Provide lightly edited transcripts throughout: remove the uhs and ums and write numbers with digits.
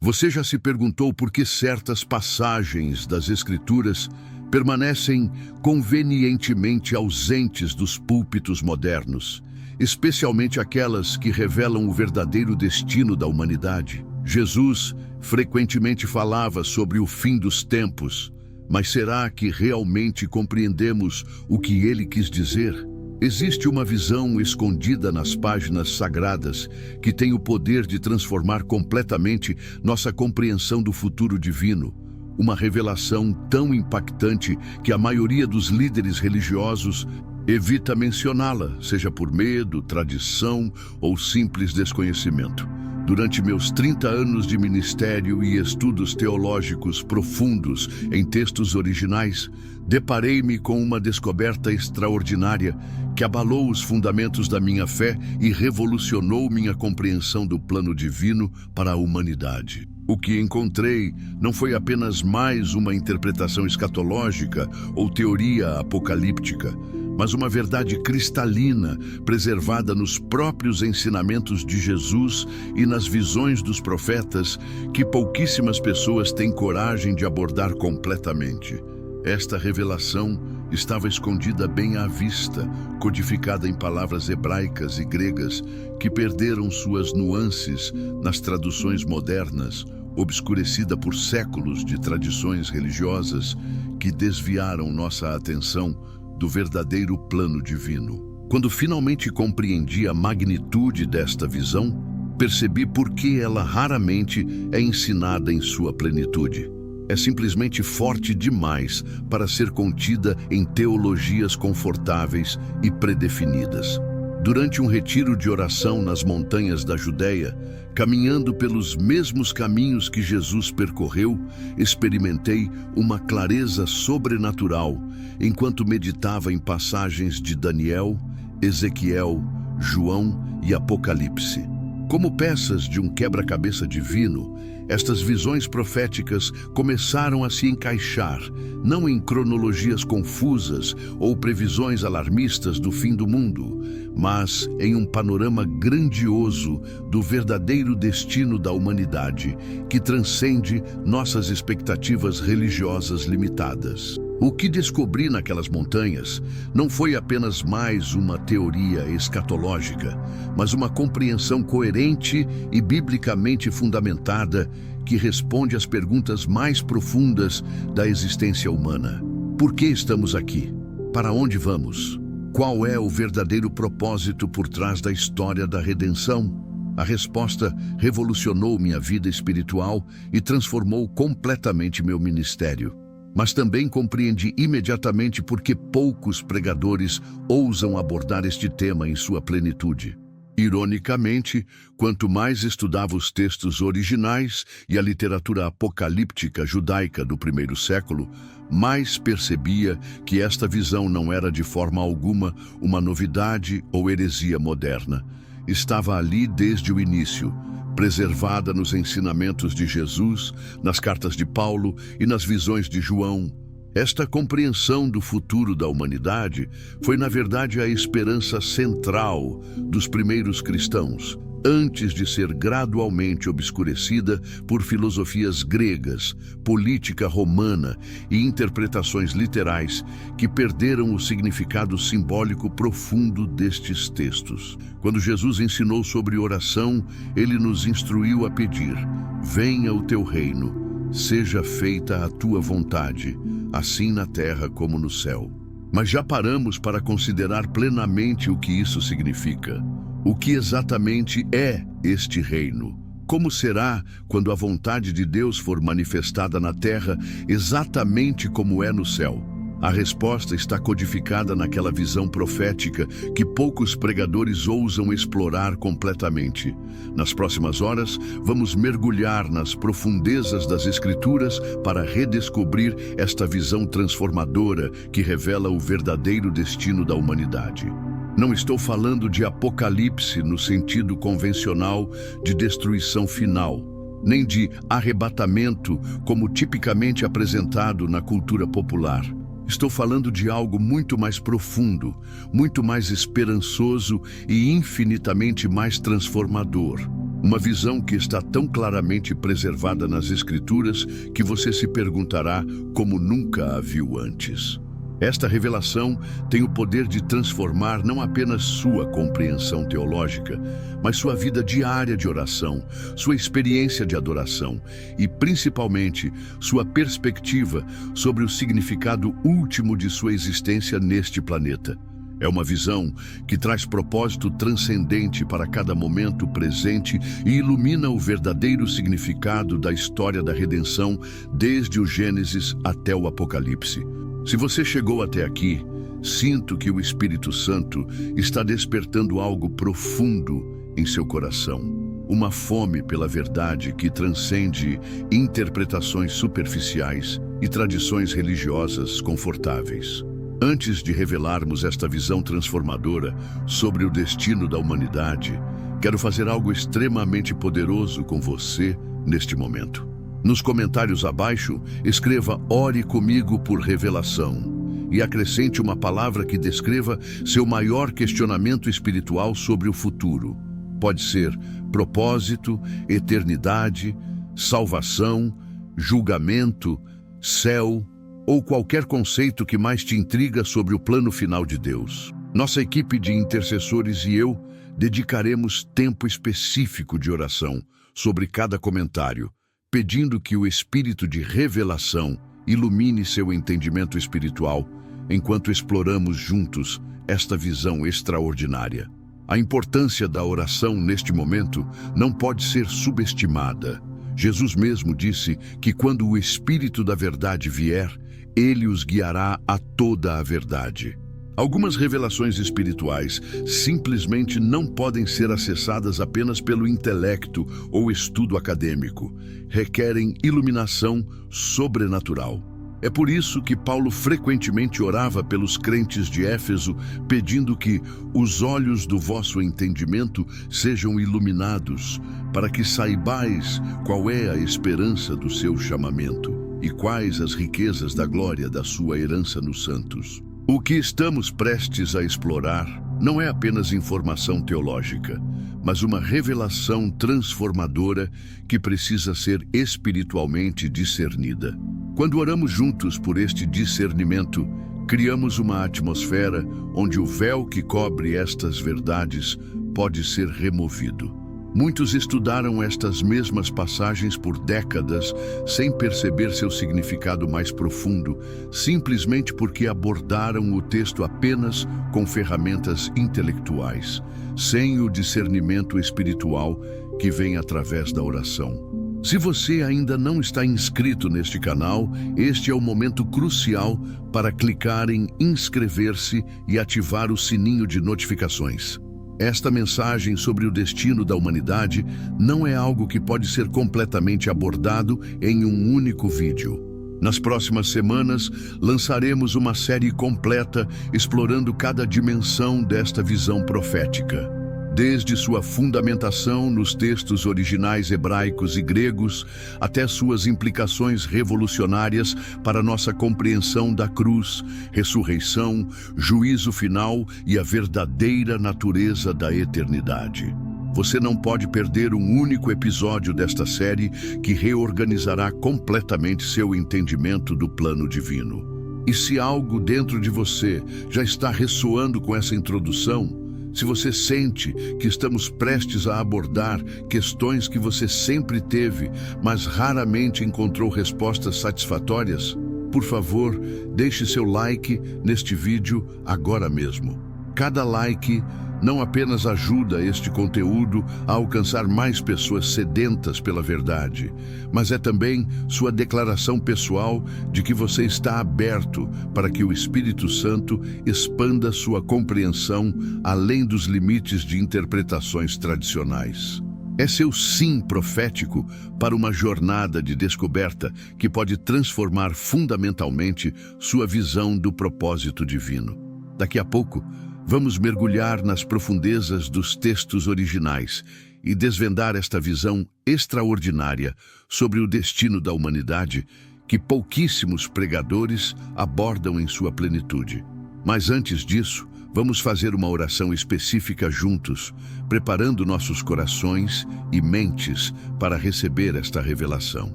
Você já se perguntou por que certas passagens das Escrituras permanecem convenientemente ausentes dos púlpitos modernos, especialmente aquelas que revelam o verdadeiro destino da humanidade? Jesus frequentemente falava sobre o fim dos tempos, mas será que realmente compreendemos o que ele quis dizer? Existe uma visão escondida nas páginas sagradas que tem o poder de transformar completamente nossa compreensão do futuro divino. Uma revelação tão impactante que a maioria dos líderes religiosos evita mencioná-la, seja por medo, tradição ou simples desconhecimento. Durante meus 30 anos de ministério e estudos teológicos profundos em textos originais, deparei-me com uma descoberta extraordinária que abalou os fundamentos da minha fé e revolucionou minha compreensão do plano divino para a humanidade. O que encontrei não foi apenas mais uma interpretação escatológica ou teoria apocalíptica, mas uma verdade cristalina, preservada nos próprios ensinamentos de Jesus e nas visões dos profetas, que pouquíssimas pessoas têm coragem de abordar completamente. Esta revelação estava escondida bem à vista, codificada em palavras hebraicas e gregas que perderam suas nuances nas traduções modernas, obscurecida por séculos de tradições religiosas que desviaram nossa atenção do verdadeiro plano divino. Quando finalmente compreendi a magnitude desta visão, percebi por que ela raramente é ensinada em sua plenitude. É simplesmente forte demais para ser contida em teologias confortáveis e predefinidas. Durante um retiro de oração nas montanhas da Judéia, caminhando pelos mesmos caminhos que Jesus percorreu, experimentei uma clareza sobrenatural enquanto meditava em passagens de Daniel, Ezequiel, João e Apocalipse. Como peças de um quebra-cabeça divino, estas visões proféticas começaram a se encaixar, não em cronologias confusas ou previsões alarmistas do fim do mundo, mas em um panorama grandioso do verdadeiro destino da humanidade, que transcende nossas expectativas religiosas limitadas. O que descobri naquelas montanhas não foi apenas mais uma teoria escatológica, mas uma compreensão coerente e biblicamente fundamentada que responde às perguntas mais profundas da existência humana. Por que estamos aqui? Para onde vamos? Qual é o verdadeiro propósito por trás da história da redenção? A resposta revolucionou minha vida espiritual e transformou completamente meu ministério. Mas também compreendi imediatamente por que poucos pregadores ousam abordar este tema em sua plenitude. Ironicamente, quanto mais estudava os textos originais e a literatura apocalíptica judaica do primeiro século, mais percebia que esta visão não era de forma alguma uma novidade ou heresia moderna. Estava ali desde o início, preservada nos ensinamentos de Jesus, nas cartas de Paulo e nas visões de João. Esta compreensão do futuro da humanidade foi, na verdade, a esperança central dos primeiros cristãos, antes de ser gradualmente obscurecida por filosofias gregas, política romana e interpretações literais que perderam o significado simbólico profundo destes textos. Quando Jesus ensinou sobre oração, ele nos instruiu a pedir: venha o teu reino, seja feita a tua vontade, assim na terra como no céu. Mas já paramos para considerar plenamente o que isso significa? O que exatamente é este reino? Como será quando a vontade de Deus for manifestada na terra exatamente como é no céu? A resposta está codificada naquela visão profética que poucos pregadores ousam explorar completamente. Nas próximas horas, vamos mergulhar nas profundezas das Escrituras para redescobrir esta visão transformadora que revela o verdadeiro destino da humanidade. Não estou falando de apocalipse no sentido convencional de destruição final, nem de arrebatamento como tipicamente apresentado na cultura popular. Estou falando de algo muito mais profundo, muito mais esperançoso e infinitamente mais transformador. Uma visão que está tão claramente preservada nas Escrituras que você se perguntará como nunca a viu antes. Esta revelação tem o poder de transformar não apenas sua compreensão teológica, mas sua vida diária de oração, sua experiência de adoração e, principalmente, sua perspectiva sobre o significado último de sua existência neste planeta. É uma visão que traz propósito transcendente para cada momento presente e ilumina o verdadeiro significado da história da redenção desde o Gênesis até o Apocalipse. Se você chegou até aqui, sinto que o Espírito Santo está despertando algo profundo em seu coração. Uma fome pela verdade que transcende interpretações superficiais e tradições religiosas confortáveis. Antes de revelarmos esta visão transformadora sobre o destino da humanidade, quero fazer algo extremamente poderoso com você neste momento. Nos comentários abaixo, escreva "Ore comigo por revelação" e acrescente uma palavra que descreva seu maior questionamento espiritual sobre o futuro. Pode ser propósito, eternidade, salvação, julgamento, céu ou qualquer conceito que mais te intriga sobre o plano final de Deus. Nossa equipe de intercessores e eu dedicaremos tempo específico de oração sobre cada comentário, pedindo que o Espírito de revelação ilumine seu entendimento espiritual enquanto exploramos juntos esta visão extraordinária. A importância da oração neste momento não pode ser subestimada. Jesus mesmo disse que quando o Espírito da verdade vier, ele os guiará a toda a verdade. Algumas revelações espirituais simplesmente não podem ser acessadas apenas pelo intelecto ou estudo acadêmico. Requerem iluminação sobrenatural. É por isso que Paulo frequentemente orava pelos crentes de Éfeso, pedindo que os olhos do vosso entendimento sejam iluminados, para que saibais qual é a esperança do seu chamamento e quais as riquezas da glória da sua herança nos santos. O que estamos prestes a explorar não é apenas informação teológica, mas uma revelação transformadora que precisa ser espiritualmente discernida. Quando oramos juntos por este discernimento, criamos uma atmosfera onde o véu que cobre estas verdades pode ser removido. Muitos estudaram estas mesmas passagens por décadas sem perceber seu significado mais profundo, simplesmente porque abordaram o texto apenas com ferramentas intelectuais, sem o discernimento espiritual que vem através da oração. Se você ainda não está inscrito neste canal, este é o momento crucial para clicar em inscrever-se e ativar o sininho de notificações. Esta mensagem sobre o destino da humanidade não é algo que pode ser completamente abordado em um único vídeo. Nas próximas semanas, lançaremos uma série completa explorando cada dimensão desta visão profética. Desde sua fundamentação nos textos originais hebraicos e gregos, até suas implicações revolucionárias para nossa compreensão da cruz, ressurreição, juízo final e a verdadeira natureza da eternidade. Você não pode perder um único episódio desta série que reorganizará completamente seu entendimento do plano divino. E se algo dentro de você já está ressoando com essa introdução, se você sente que estamos prestes a abordar questões que você sempre teve, mas raramente encontrou respostas satisfatórias, por favor, deixe seu like neste vídeo agora mesmo. Cada like não apenas ajuda este conteúdo a alcançar mais pessoas sedentas pela verdade, mas é também sua declaração pessoal de que você está aberto para que o Espírito Santo expanda sua compreensão além dos limites de interpretações tradicionais. É seu sim profético para uma jornada de descoberta que pode transformar fundamentalmente sua visão do propósito divino. Daqui a pouco, vamos mergulhar nas profundezas dos textos originais e desvendar esta visão extraordinária sobre o destino da humanidade que pouquíssimos pregadores abordam em sua plenitude. Mas antes disso, Vamos fazer uma oração específica juntos, preparando nossos corações e mentes para receber esta revelação.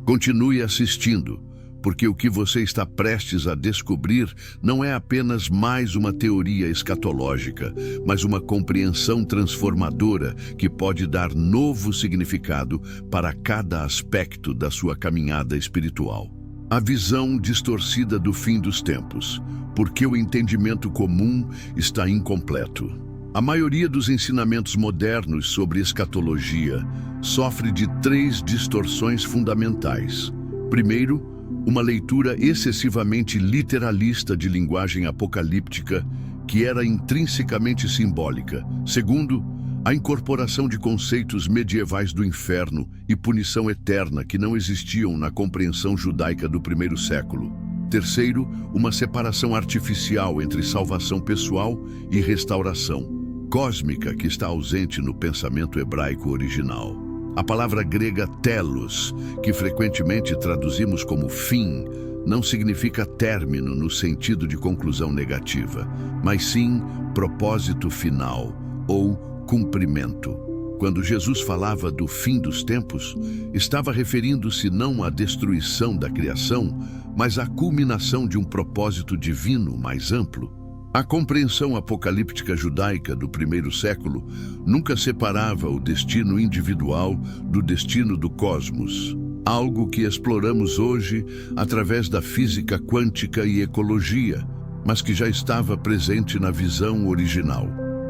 Continue assistindo, porque o que você está prestes a descobrir não é apenas mais uma teoria escatológica, mas uma compreensão transformadora que pode dar novo significado para cada aspecto da sua caminhada espiritual. A visão distorcida do fim dos tempos, porque o entendimento comum está incompleto. A maioria dos ensinamentos modernos sobre escatologia sofre de 3 distorções fundamentais. Primeiro, uma leitura excessivamente literalista de linguagem apocalíptica que era intrinsecamente simbólica. Segundo, a incorporação de conceitos medievais do inferno e punição eterna que não existiam na compreensão judaica do primeiro século. Terceiro, uma separação artificial entre salvação pessoal e restauração cósmica que está ausente no pensamento hebraico original. A palavra grega telos, que frequentemente traduzimos como fim, não significa término no sentido de conclusão negativa, mas sim propósito final ou cumprimento. Quando Jesus falava do fim dos tempos, estava referindo-se não à destruição da criação, mas à culminação de um propósito divino mais amplo. A compreensão apocalíptica judaica do primeiro século nunca separava o destino individual do destino do cosmos, algo que exploramos hoje através da física quântica e ecologia, mas que já estava presente na visão original.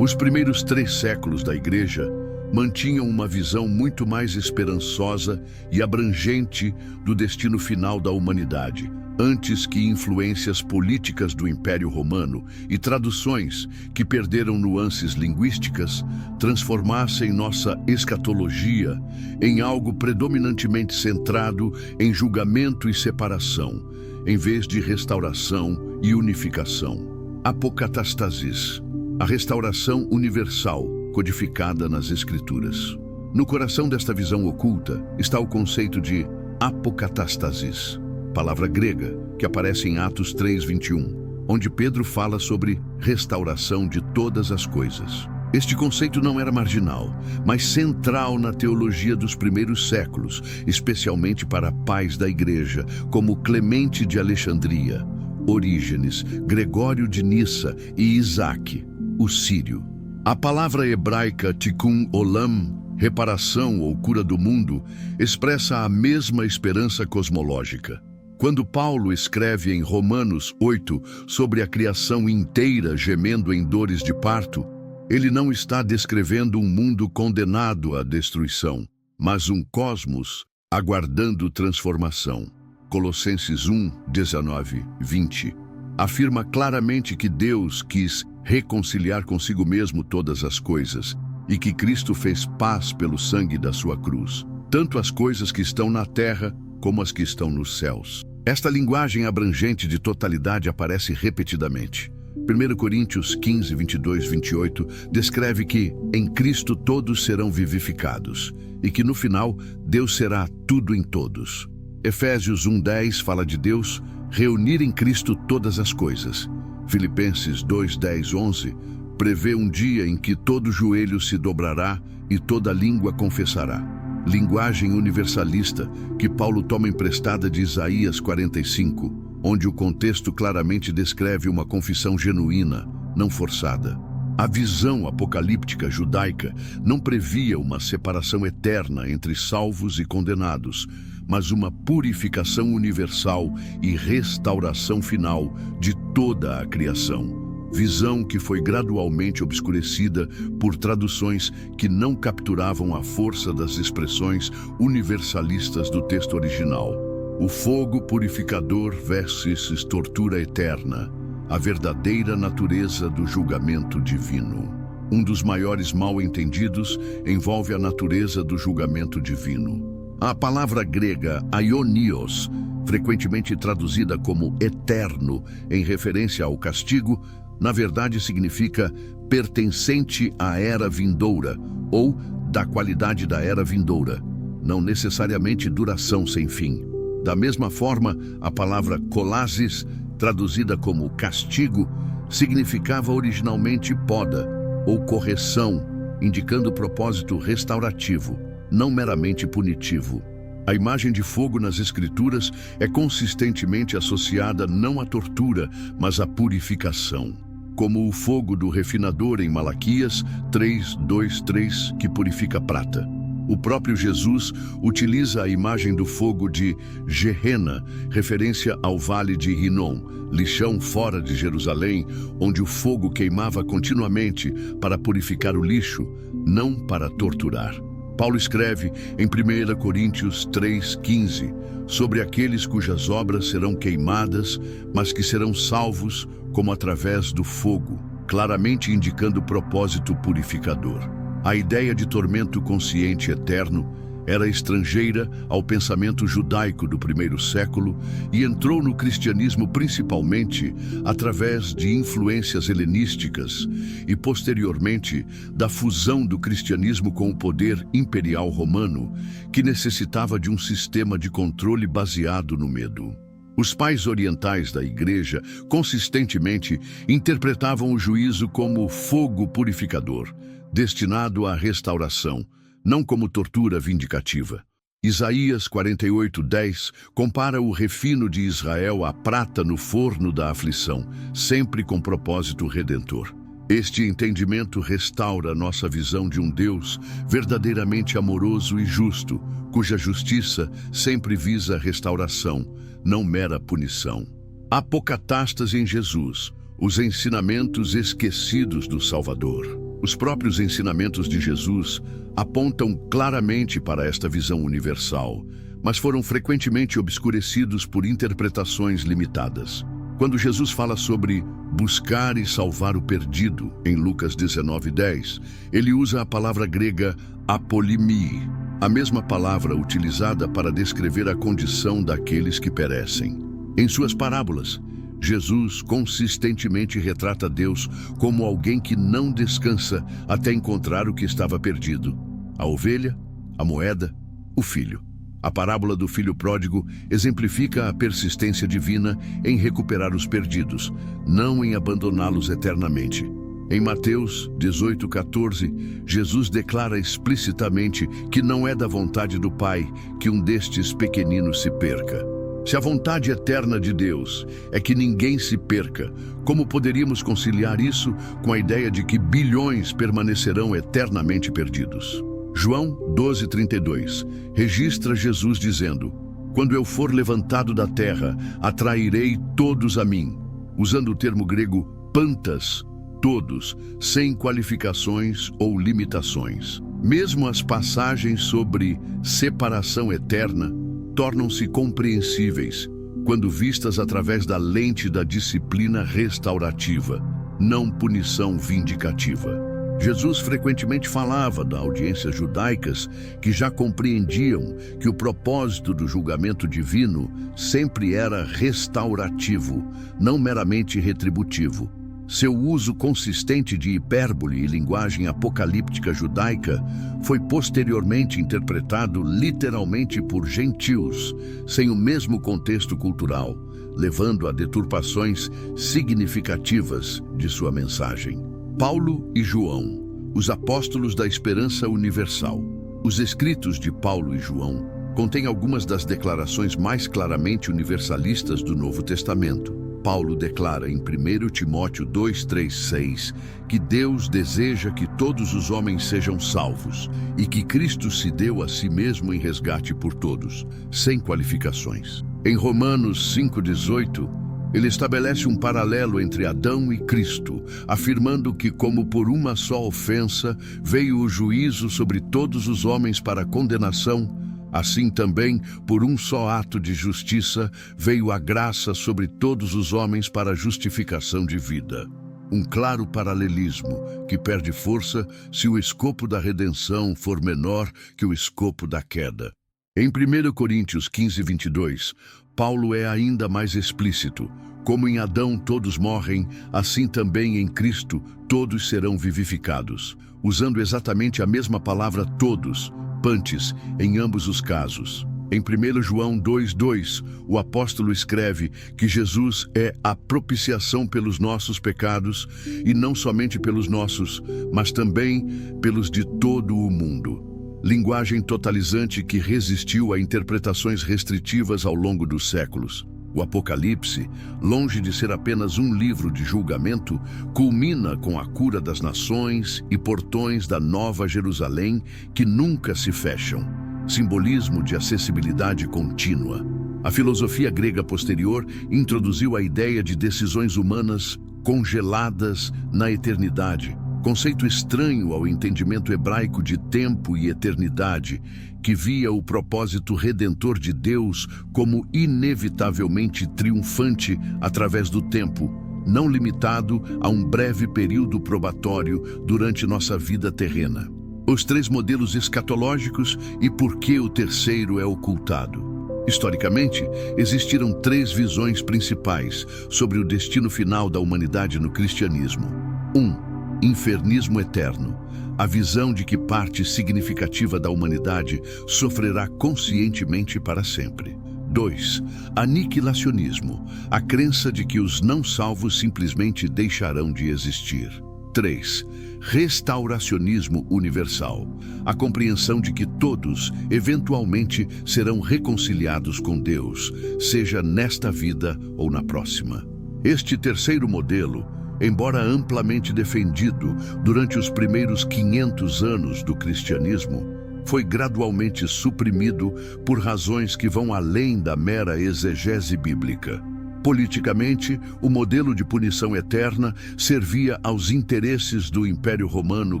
Os primeiros 3 séculos da Igreja mantinham uma visão muito mais esperançosa e abrangente do destino final da humanidade, antes que influências políticas do Império Romano e traduções que perderam nuances linguísticas transformassem nossa escatologia em algo predominantemente centrado em julgamento e separação, em vez de restauração e unificação. Apocatastasis, a restauração universal codificada nas Escrituras. No coração desta visão oculta está o conceito de apocatastasis, palavra grega que aparece em Atos 3:21, onde Pedro fala sobre restauração de todas as coisas. Este conceito não era marginal, mas central na teologia dos primeiros séculos, especialmente para pais da Igreja, como Clemente de Alexandria, Orígenes, Gregório de Nissa e Isaac, o sírio. A palavra hebraica tikkun olam, reparação ou cura do mundo, expressa a mesma esperança cosmológica. Quando Paulo escreve em Romanos 8 sobre a criação inteira gemendo em dores de parto, ele não está descrevendo um mundo condenado à destruição, mas um cosmos aguardando transformação. Colossenses 1, 19, 20 afirma claramente que Deus quis reconciliar consigo mesmo todas as coisas e que Cristo fez paz pelo sangue da sua cruz, tanto as coisas que estão na terra como as que estão nos céus. Esta linguagem abrangente de totalidade aparece repetidamente. 1 Coríntios 15, 22, 28 descreve que em Cristo todos serão vivificados e que no final Deus será tudo em todos. Efésios 1:10 fala de Deus reunir em Cristo todas as coisas. Filipenses 2:10, 11 prevê um dia em que todo joelho se dobrará e toda língua confessará. Linguagem universalista que Paulo toma emprestada de Isaías 45, onde o contexto claramente descreve uma confissão genuína, não forçada. A visão apocalíptica judaica não previa uma separação eterna entre salvos e condenados, mas uma purificação universal e restauração final de toda a criação. Visão que foi gradualmente obscurecida por traduções que não capturavam a força das expressões universalistas do texto original. O fogo purificador versus tortura eterna, a verdadeira natureza do julgamento divino. Um dos maiores mal-entendidos envolve a natureza do julgamento divino. A palavra grega aionios, frequentemente traduzida como eterno, em referência ao castigo, na verdade significa pertencente à era vindoura ou da qualidade da era vindoura, não necessariamente duração sem fim. Da mesma forma, a palavra kolasis, traduzida como castigo, significava originalmente poda ou correção, indicando propósito restaurativo, não meramente punitivo. A imagem de fogo nas Escrituras é consistentemente associada não à tortura, mas à purificação, como o fogo do refinador em Malaquias 3:2-3, que purifica prata. O próprio Jesus utiliza a imagem do fogo de Gehenna, referência ao vale de Hinnom, lixão fora de Jerusalém, onde o fogo queimava continuamente para purificar o lixo, não para torturar. Paulo escreve em 1 Coríntios 3:15 sobre aqueles cujas obras serão queimadas, mas que serão salvos como através do fogo, claramente indicando o propósito purificador. A ideia de tormento consciente eterno era estrangeira ao pensamento judaico do primeiro século e entrou no cristianismo principalmente através de influências helenísticas e, posteriormente, da fusão do cristianismo com o poder imperial romano, que necessitava de um sistema de controle baseado no medo. Os pais orientais da Igreja consistentemente interpretavam o juízo como fogo purificador, destinado à restauração, não como tortura vindicativa. Isaías 48:10 compara o refino de Israel à prata no forno da aflição, sempre com propósito redentor. Este entendimento restaura nossa visão de um Deus verdadeiramente amoroso e justo, cuja justiça sempre visa restauração, não mera punição. Apocatástase em Jesus, os ensinamentos esquecidos do Salvador. Os próprios ensinamentos de Jesus apontam claramente para esta visão universal, mas foram frequentemente obscurecidos por interpretações limitadas. Quando Jesus fala sobre buscar e salvar o perdido, em Lucas 19:10, ele usa a palavra grega apolimii, a mesma palavra utilizada para descrever a condição daqueles que perecem. Em suas parábolas, Jesus consistentemente retrata Deus como alguém que não descansa até encontrar o que estava perdido: a ovelha, a moeda, o filho. A parábola do filho pródigo exemplifica a persistência divina em recuperar os perdidos, não em abandoná-los eternamente. Em Mateus 18:14, Jesus declara explicitamente que não é da vontade do Pai que um destes pequeninos se perca. Se a vontade eterna de Deus é que ninguém se perca, como poderíamos conciliar isso com a ideia de que bilhões permanecerão eternamente perdidos? João 12:32 registra Jesus dizendo: "Quando eu for levantado da terra, atrairei todos a mim", usando o termo grego pantas, todos, sem qualificações ou limitações. Mesmo as passagens sobre separação eterna tornam-se compreensíveis quando vistas através da lente da disciplina restaurativa, não punição vindicativa. Jesus frequentemente falava da audiências judaicas que já compreendiam que o propósito do julgamento divino sempre era restaurativo, não meramente retributivo. Seu uso consistente de hipérbole e linguagem apocalíptica judaica foi posteriormente interpretado literalmente por gentios, sem o mesmo contexto cultural, levando a deturpações significativas de sua mensagem. Paulo e João, os apóstolos da esperança universal. Os escritos de Paulo e João contêm algumas das declarações mais claramente universalistas do Novo Testamento. Paulo declara em 1 Timóteo 2:3-6 que Deus deseja que todos os homens sejam salvos e que Cristo se deu a si mesmo em resgate por todos, sem qualificações. Em Romanos 5:18, ele estabelece um paralelo entre Adão e Cristo, afirmando que, como por uma só ofensa veio o juízo sobre todos os homens para condenação, assim também, por um só ato de justiça, veio a graça sobre todos os homens para a justificação de vida. Um claro paralelismo que perde força se o escopo da redenção for menor que o escopo da queda. Em 1 Coríntios 15:22, Paulo é ainda mais explícito. Como em Adão todos morrem, assim também em Cristo todos serão vivificados, usando exatamente a mesma palavra todos, pantes, em ambos os casos. Em 1 João 2,2, o apóstolo escreve que Jesus é a propiciação pelos nossos pecados, e não somente pelos nossos, mas também pelos de todo o mundo. Linguagem totalizante que resistiu a interpretações restritivas ao longo dos séculos. O Apocalipse, longe de ser apenas um livro de julgamento, culmina com a cura das nações e portões da Nova Jerusalém que nunca se fecham. Simbolismo de acessibilidade contínua. A filosofia grega posterior introduziu a ideia de decisões humanas congeladas na eternidade, conceito estranho ao entendimento hebraico de tempo e eternidade, que via o propósito redentor de Deus como inevitavelmente triunfante através do tempo, não limitado a um breve período probatório durante nossa vida terrena. Os 3 modelos escatológicos e por que o terceiro é ocultado. Historicamente, existiram 3 visões principais sobre o destino final da humanidade no cristianismo. 1. Infernismo eterno, a visão de que parte significativa da humanidade sofrerá conscientemente para sempre. 2. Aniquilacionismo, a crença de que os não salvos simplesmente deixarão de existir. 3. Restauracionismo universal, a compreensão de que todos, eventualmente, serão reconciliados com Deus, seja nesta vida ou na próxima. Este terceiro modelo, embora amplamente defendido durante os primeiros 500 anos do cristianismo, foi gradualmente suprimido por razões que vão além da mera exegese bíblica. Politicamente, o modelo de punição eterna servia aos interesses do Império Romano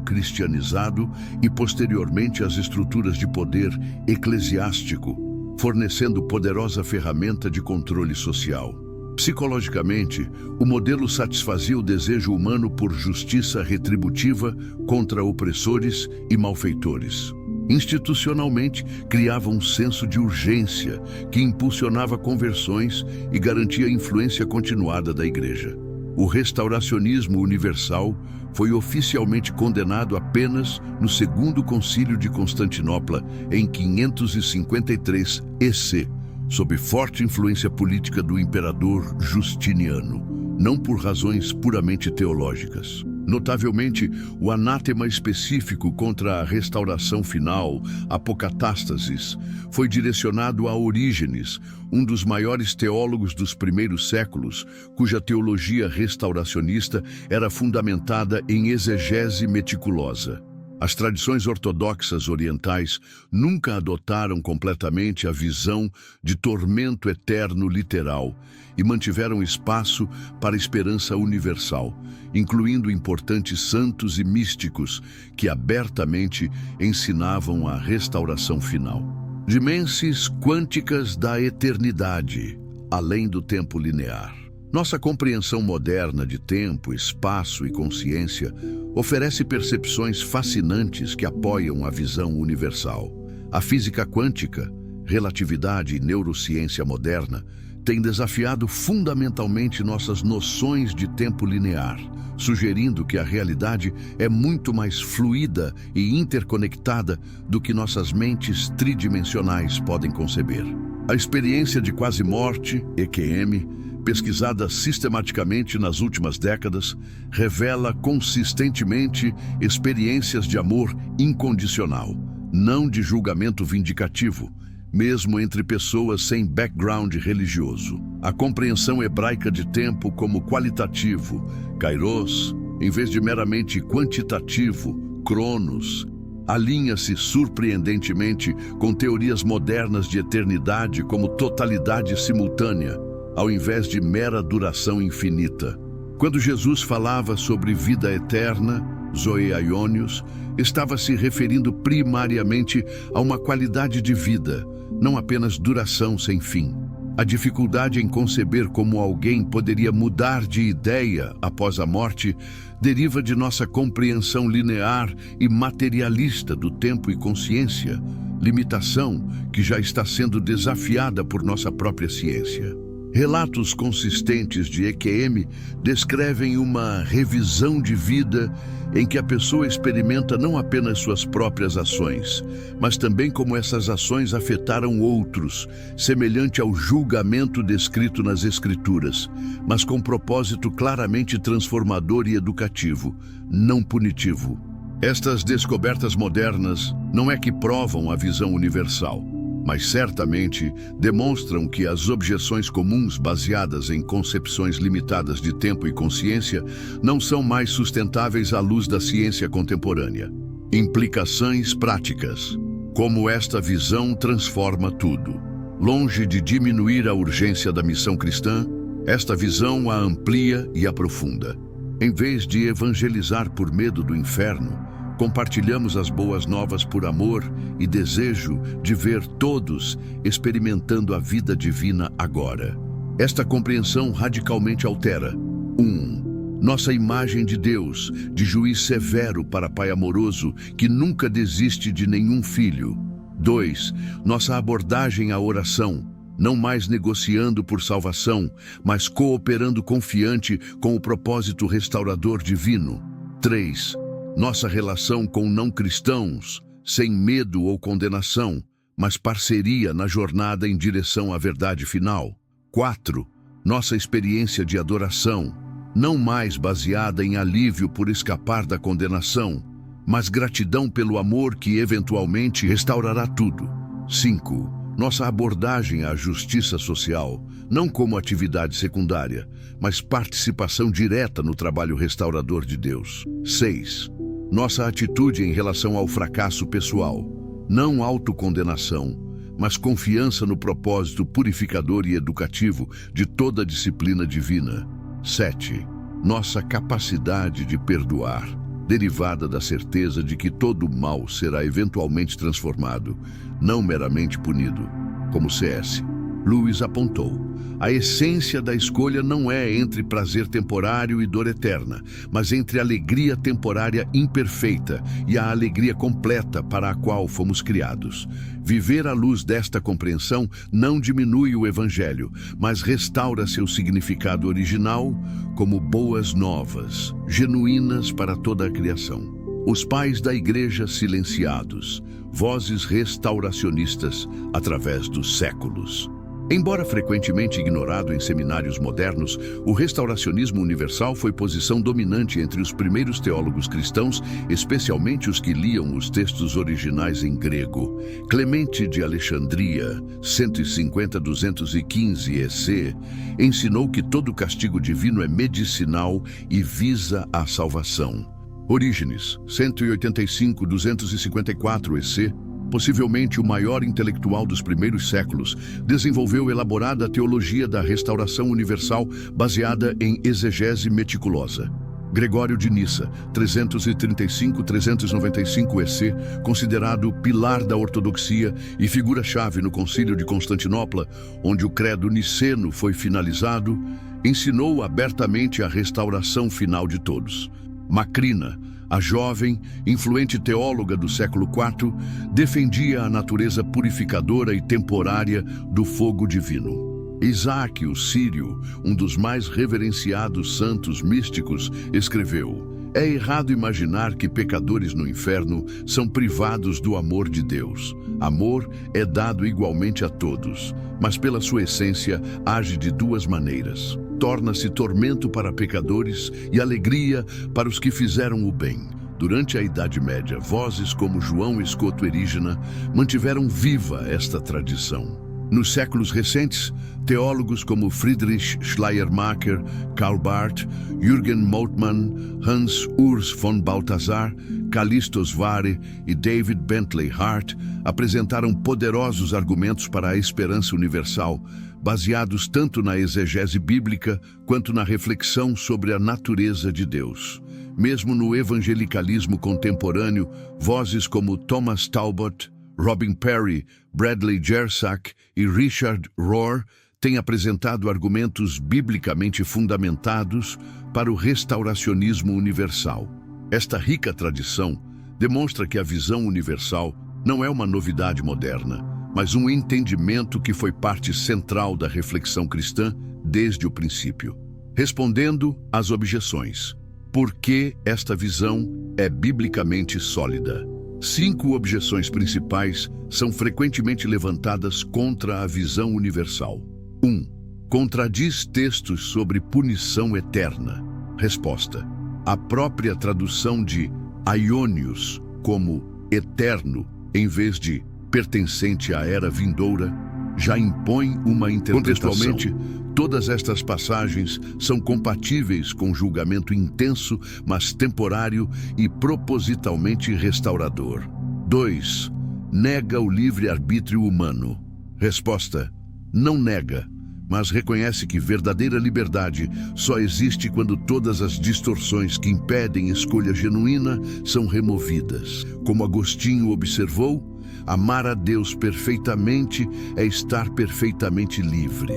cristianizado e, posteriormente, às estruturas de poder eclesiástico, fornecendo poderosa ferramenta de controle social. Psicologicamente, o modelo satisfazia o desejo humano por justiça retributiva contra opressores e malfeitores. Institucionalmente, criava um senso de urgência que impulsionava conversões e garantia a influência continuada da Igreja. O restauracionismo universal foi oficialmente condenado apenas no Segundo Concílio de Constantinopla, em 553 EC, sob forte influência política do imperador Justiniano, não por razões puramente teológicas. Notavelmente, o anátema específico contra a restauração final, apocatástasis, foi direcionado a Orígenes, um dos maiores teólogos dos primeiros séculos, cuja teologia restauracionista era fundamentada em exegese meticulosa. As tradições ortodoxas orientais nunca adotaram completamente a visão de tormento eterno literal e mantiveram espaço para a esperança universal, incluindo importantes santos e místicos que abertamente ensinavam a restauração final. Dimensões quânticas da eternidade, além do tempo linear. Nossa compreensão moderna de tempo, espaço e consciência oferece percepções fascinantes que apoiam a visão universal. A física quântica, relatividade e neurociência moderna têm desafiado fundamentalmente nossas noções de tempo linear, sugerindo que a realidade é muito mais fluida e interconectada do que nossas mentes tridimensionais podem conceber. A experiência de quase-morte, EQM, pesquisada sistematicamente nas últimas décadas, revela consistentemente experiências de amor incondicional, não de julgamento vindicativo, mesmo entre pessoas sem background religioso. A compreensão hebraica de tempo como qualitativo, kairos, em vez de meramente quantitativo, cronos, alinha-se surpreendentemente com teorias modernas de eternidade como totalidade simultânea, ao invés de mera duração infinita. Quando Jesus falava sobre vida eterna, Zoe Aionios, estava se referindo primariamente a uma qualidade de vida, não apenas duração sem fim. A dificuldade em conceber como alguém poderia mudar de ideia após a morte deriva de nossa compreensão linear e materialista do tempo e consciência, limitação que já está sendo desafiada por nossa própria ciência. Relatos consistentes de EQM descrevem uma revisão de vida em que a pessoa experimenta não apenas suas próprias ações, mas também como essas ações afetaram outros, semelhante ao julgamento descrito nas Escrituras, mas com propósito claramente transformador e educativo, não punitivo. Estas descobertas modernas não é que provam a visão universal, mas certamente demonstram que as objeções comuns baseadas em concepções limitadas de tempo e consciência não são mais sustentáveis à luz da ciência contemporânea. Implicações práticas. Como esta visão transforma tudo. Longe de diminuir a urgência da missão cristã, esta visão a amplia e aprofunda. Em vez de evangelizar por medo do inferno, compartilhamos as boas novas por amor e desejo de ver todos experimentando a vida divina agora. Esta compreensão radicalmente altera: 1. Nossa imagem de Deus, de juiz severo para Pai amoroso que nunca desiste de nenhum filho. 2. Nossa abordagem à oração, não mais negociando por salvação, mas cooperando confiante com o propósito restaurador divino. 3. Nossa relação com não-cristãos, sem medo ou condenação, mas parceria na jornada em direção à verdade final. 4. Nossa experiência de adoração, não mais baseada em alívio por escapar da condenação, mas gratidão pelo amor que eventualmente restaurará tudo. 5. Nossa abordagem à justiça social, não como atividade secundária, mas participação direta no trabalho restaurador de Deus. 6. Nossa atitude em relação ao fracasso pessoal, não autocondenação, mas confiança no propósito purificador e educativo de toda a disciplina divina. 7. Nossa capacidade de perdoar, derivada da certeza de que todo mal será eventualmente transformado, não meramente punido. Como C.S. Lewis apontou, a essência da escolha não é entre prazer temporário e dor eterna, mas entre alegria temporária imperfeita e a alegria completa para a qual fomos criados. Viver à luz desta compreensão não diminui o Evangelho, mas restaura seu significado original como boas novas, genuínas para toda a criação. Os pais da Igreja silenciados, vozes restauracionistas através dos séculos. Embora frequentemente ignorado em seminários modernos, o restauracionismo universal foi posição dominante entre os primeiros teólogos cristãos, especialmente os que liam os textos originais em grego. Clemente de Alexandria, 150-215 EC, ensinou que todo castigo divino é medicinal e visa a salvação. Orígenes, 185-254 EC, possivelmente o maior intelectual dos primeiros séculos, desenvolveu elaborada teologia da restauração universal baseada em exegese meticulosa. Gregório de Nissa, 335-395 EC, considerado pilar da ortodoxia e figura-chave no Concílio de Constantinopla, onde o credo niceno foi finalizado, ensinou abertamente a restauração final de todos. Macrina, a jovem, influente teóloga do século IV, defendia a natureza purificadora e temporária do fogo divino. Isaac, o sírio, um dos mais reverenciados santos místicos, escreveu: é errado imaginar que pecadores no inferno são privados do amor de Deus. Amor é dado igualmente a todos, mas pela sua essência age de duas maneiras. Torna-se tormento para pecadores e alegria para os que fizeram o bem. Durante a Idade Média, vozes como João Escoto Erígena mantiveram viva esta tradição. Nos séculos recentes, teólogos como Friedrich Schleiermacher, Karl Barth, Jürgen Moltmann, Hans Urs von Balthasar, Callistos Vare e David Bentley Hart apresentaram poderosos argumentos para a esperança universal, baseados tanto na exegese bíblica quanto na reflexão sobre a natureza de Deus. Mesmo no evangelicalismo contemporâneo, vozes como Thomas Talbot, Robin Parry, Bradley Jersak e Richard Rohr têm apresentado argumentos biblicamente fundamentados para o restauracionismo universal. Esta rica tradição demonstra que a visão universal não é uma novidade moderna, mas um entendimento que foi parte central da reflexão cristã desde o princípio. Respondendo às objeções. Por que esta visão é biblicamente sólida? 5 objeções principais são frequentemente levantadas contra a visão universal. 1. Contradiz textos sobre punição eterna. Resposta. A própria tradução de aionios como eterno, em vez de pertencente à era vindoura, já impõe uma interpretação. Contextualmente, todas estas passagens são compatíveis com julgamento intenso, mas temporário e propositalmente restaurador. 2. Nega o livre-arbítrio humano. Resposta. Não nega, mas reconhece que verdadeira liberdade só existe quando todas as distorções que impedem escolha genuína são removidas. Como Agostinho observou, amar a Deus perfeitamente é estar perfeitamente livre.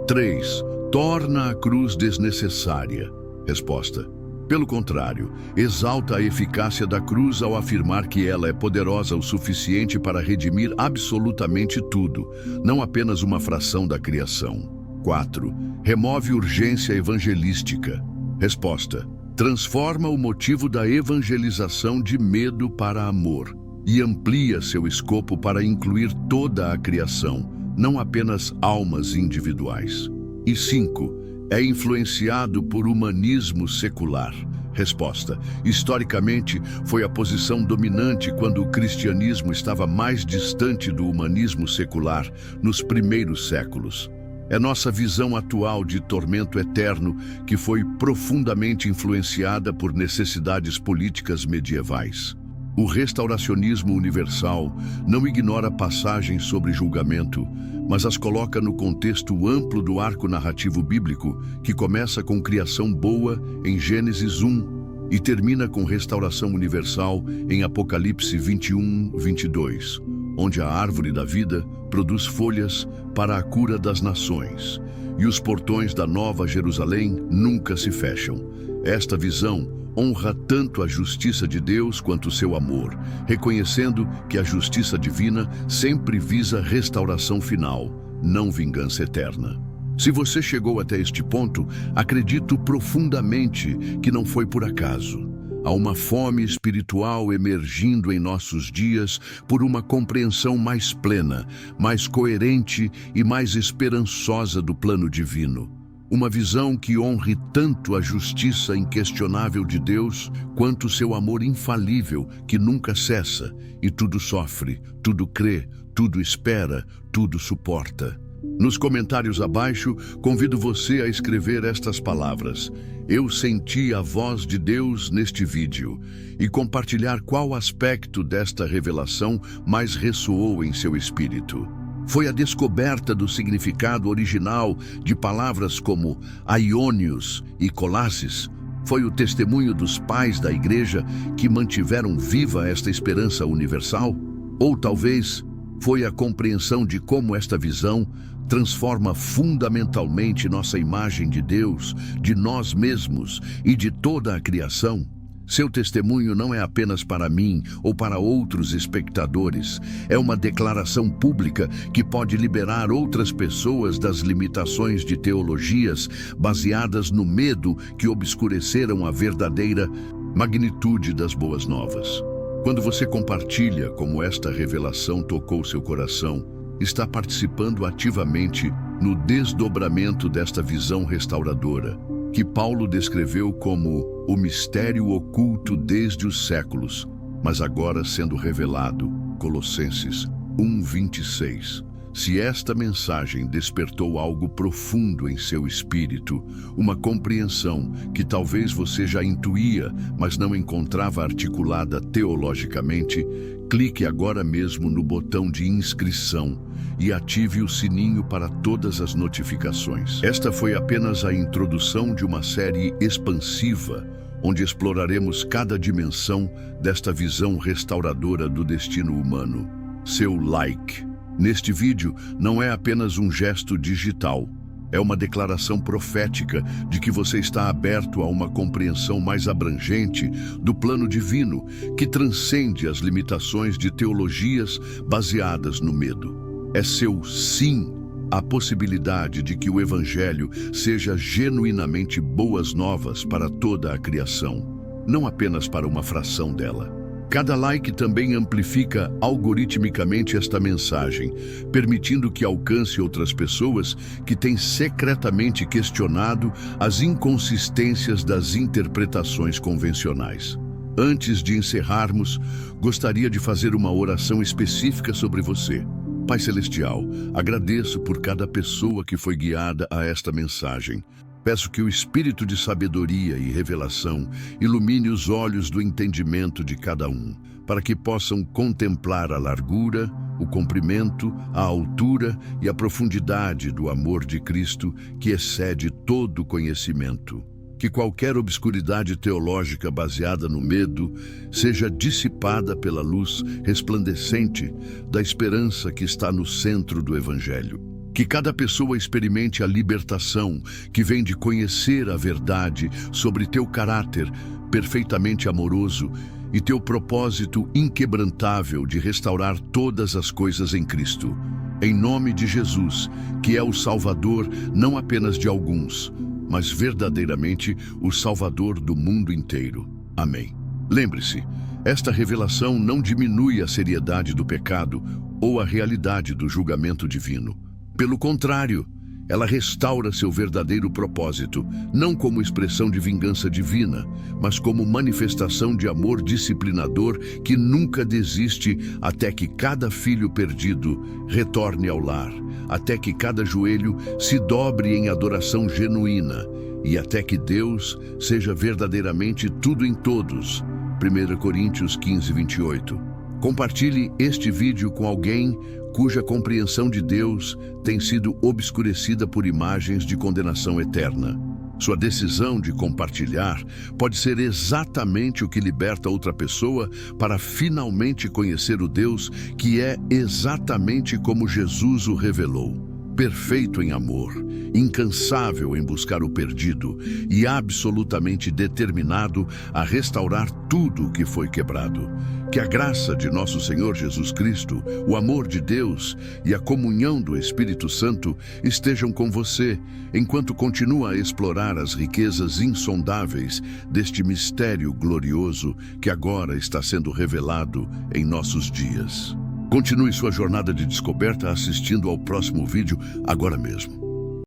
3. Torna a cruz desnecessária. Resposta. Pelo contrário, exalta a eficácia da cruz ao afirmar que ela é poderosa o suficiente para redimir absolutamente tudo, não apenas uma fração da criação. 4. Remove urgência evangelística. Resposta. Transforma o motivo da evangelização de medo para amor e amplia seu escopo para incluir toda a criação, não apenas almas individuais. E 5. É influenciado por humanismo secular. Resposta. Historicamente, foi a posição dominante quando o cristianismo estava mais distante do humanismo secular nos primeiros séculos. É nossa visão atual de tormento eterno que foi profundamente influenciada por necessidades políticas medievais. O restauracionismo universal não ignora passagens sobre julgamento, mas as coloca no contexto amplo do arco narrativo bíblico, que começa com criação boa em Gênesis 1 e termina com restauração universal em Apocalipse 21:22, onde a árvore da vida produz folhas para a cura das nações, e os portões da Nova Jerusalém nunca se fecham. Esta visão honra tanto a justiça de Deus quanto o seu amor, reconhecendo que a justiça divina sempre visa restauração final, não vingança eterna. Se você chegou até este ponto, acredito profundamente que não foi por acaso. Há uma fome espiritual emergindo em nossos dias por uma compreensão mais plena, mais coerente e mais esperançosa do plano divino. Uma visão que honre tanto a justiça inquestionável de Deus, quanto seu amor infalível, que nunca cessa, e tudo sofre, tudo crê, tudo espera, tudo suporta. Nos comentários abaixo, convido você a escrever estas palavras: eu senti a voz de Deus neste vídeo, e compartilhar qual aspecto desta revelação mais ressoou em seu espírito. Foi a descoberta do significado original de palavras como aionios e colasses? Foi o testemunho dos pais da igreja que mantiveram viva esta esperança universal? Ou talvez foi a compreensão de como esta visão transforma fundamentalmente nossa imagem de Deus, de nós mesmos e de toda a criação? Seu testemunho não é apenas para mim ou para outros espectadores. É uma declaração pública que pode liberar outras pessoas das limitações de teologias baseadas no medo que obscureceram a verdadeira magnitude das boas novas. Quando você compartilha como esta revelação tocou seu coração, está participando ativamente no desdobramento desta visão restauradora, que Paulo descreveu como o mistério oculto desde os séculos, mas agora sendo revelado. Colossenses 1:26. Se esta mensagem despertou algo profundo em seu espírito, uma compreensão que talvez você já intuía, mas não encontrava articulada teologicamente, clique agora mesmo no botão de inscrição e ative o sininho para todas as notificações. Esta foi apenas a introdução de uma série expansiva, onde exploraremos cada dimensão desta visão restauradora do destino humano. Seu like neste vídeo não é apenas um gesto digital, é uma declaração profética de que você está aberto a uma compreensão mais abrangente do plano divino, que transcende as limitações de teologias baseadas no medo. É seu sim a possibilidade de que o Evangelho seja genuinamente boas novas para toda a criação, não apenas para uma fração dela. Cada like também amplifica algoritmicamente esta mensagem, permitindo que alcance outras pessoas que têm secretamente questionado as inconsistências das interpretações convencionais. Antes de encerrarmos, gostaria de fazer uma oração específica sobre você. Pai Celestial, agradeço por cada pessoa que foi guiada a esta mensagem. Peço que o espírito de sabedoria e revelação ilumine os olhos do entendimento de cada um, para que possam contemplar a largura, o comprimento, a altura e a profundidade do amor de Cristo, que excede todo conhecimento. Que qualquer obscuridade teológica baseada no medo seja dissipada pela luz resplandecente da esperança que está no centro do Evangelho. Que cada pessoa experimente a libertação que vem de conhecer a verdade sobre teu caráter perfeitamente amoroso e teu propósito inquebrantável de restaurar todas as coisas em Cristo. Em nome de Jesus, que é o Salvador não apenas de alguns, mas verdadeiramente o Salvador do mundo inteiro. Amém. Lembre-se, esta revelação não diminui a seriedade do pecado ou a realidade do julgamento divino. Pelo contrário, ela restaura seu verdadeiro propósito, não como expressão de vingança divina, mas como manifestação de amor disciplinador que nunca desiste até que cada filho perdido retorne ao lar, até que cada joelho se dobre em adoração genuína e até que Deus seja verdadeiramente tudo em todos. 1 Coríntios 15, 28. Compartilhe este vídeo com alguém cuja compreensão de Deus tem sido obscurecida por imagens de condenação eterna. Sua decisão de compartilhar pode ser exatamente o que liberta outra pessoa para finalmente conhecer o Deus que é exatamente como Jesus o revelou. Perfeito em amor, incansável em buscar o perdido e absolutamente determinado a restaurar tudo o que foi quebrado. Que a graça de nosso Senhor Jesus Cristo, o amor de Deus e a comunhão do Espírito Santo estejam com você, enquanto continua a explorar as riquezas insondáveis deste mistério glorioso que agora está sendo revelado em nossos dias. Continue sua jornada de descoberta assistindo ao próximo vídeo agora mesmo.